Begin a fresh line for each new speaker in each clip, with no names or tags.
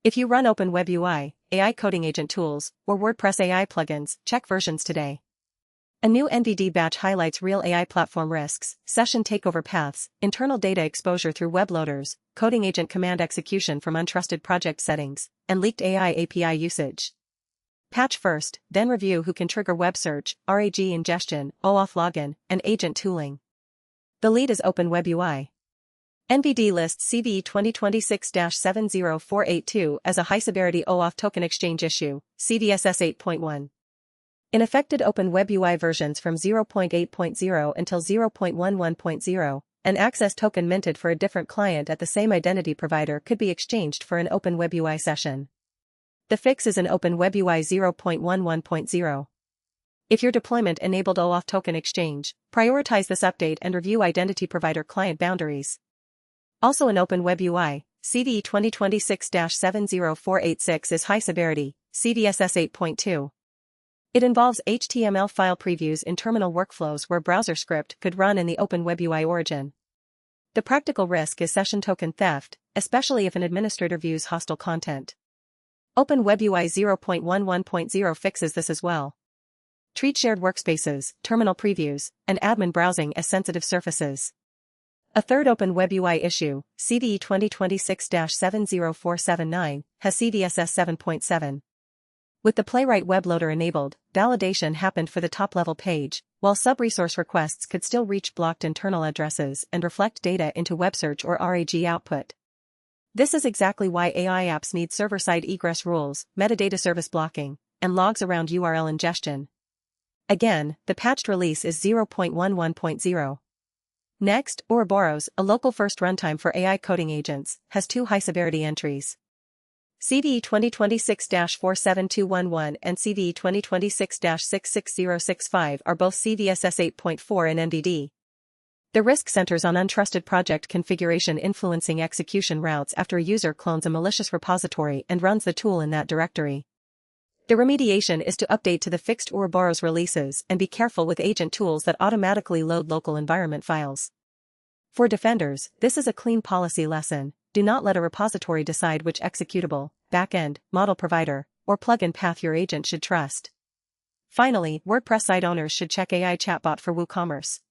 If you run Open WebUI, AI coding agent tools, or WordPress AI plugins, check versions today. A new NVD batch highlights real AI platform risks, session takeover paths, internal data exposure through web loaders, coding agent command execution from untrusted project settings, and leaked AI API usage. Patch first, then review who can trigger web search, RAG ingestion, OAuth login, and agent tooling. The lead is Open WebUI. NVD lists CVE 2026-70482 as a high-severity OAuth token exchange issue, CVSS 8.1. In affected Open WebUI versions from 0.8.0 until 0.11.0, an access token minted for a different client at the same identity provider could be exchanged for an Open WebUI session. The fix is in Open WebUI 0.11.0. If your deployment enabled OAuth token exchange, prioritize this update and review identity provider client boundaries. Also in Open WebUI, CVE 2026-70486 is high severity, CVSS 8.2. It involves HTML file previews in terminal workflows where browser script could run in the Open WebUI origin. The practical risk is session token theft, especially if an administrator views hostile content. Open WebUI 0.11.0 fixes this as well. Treat shared workspaces, terminal previews, and admin browsing as sensitive surfaces. A third Open WebUI issue, CVE 2026-70479, has CVSS 7.7. With the Playwright web loader enabled, validation happened for the top-level page, while sub-resource requests could still reach blocked internal addresses and reflect data into web search or RAG output. This is exactly why AI apps need server-side egress rules, metadata service blocking, and logs around URL ingestion. Again, the patched release is 0.11.0. Next, Ouroboros, a local-first runtime for AI coding agents, has two high-severity entries. CVE 2026-47211 and CVE 2026-66065 are both CVSS 8.4 in NVD. The risk centers on untrusted project configuration influencing execution routes after a user clones a malicious repository and runs the tool in that directory. The remediation is to update to the fixed Ouroboros releases and be careful with agent tools that automatically load local environment files. For defenders, this is a clean policy lesson. Do not let a repository decide which executable, backend, model provider, or plugin path your agent should trust. Finally, WordPress site owners should check AI ChatBot for WooCommerce.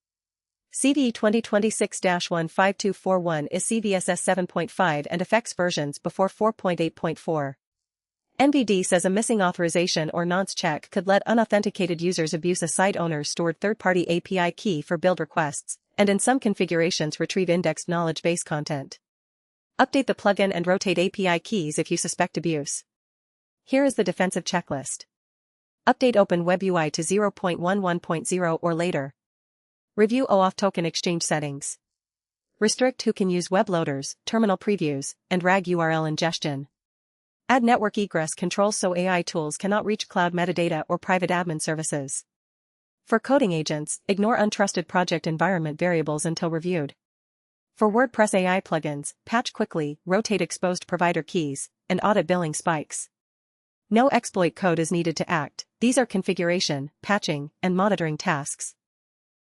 CVE 2026-15241 is CVSS 7.5 and affects versions before 4.8.4. NVD says a missing authorization or nonce check could let unauthenticated users abuse a site owner's stored third-party API key for build requests, and in some configurations retrieve indexed knowledge base content. Update the plugin and rotate API keys if you suspect abuse. Here is the defensive checklist. Update Open WebUI to 0.11.0 or later. Review OAuth token exchange settings. Restrict who can use web loaders, terminal previews, and RAG URL ingestion. Add network egress controls so AI tools cannot reach cloud metadata or private admin services. For coding agents, ignore untrusted project environment variables until reviewed. For WordPress AI plugins, patch quickly, rotate exposed provider keys, and audit billing spikes. No exploit code is needed to act. These are configuration, patching, and monitoring tasks.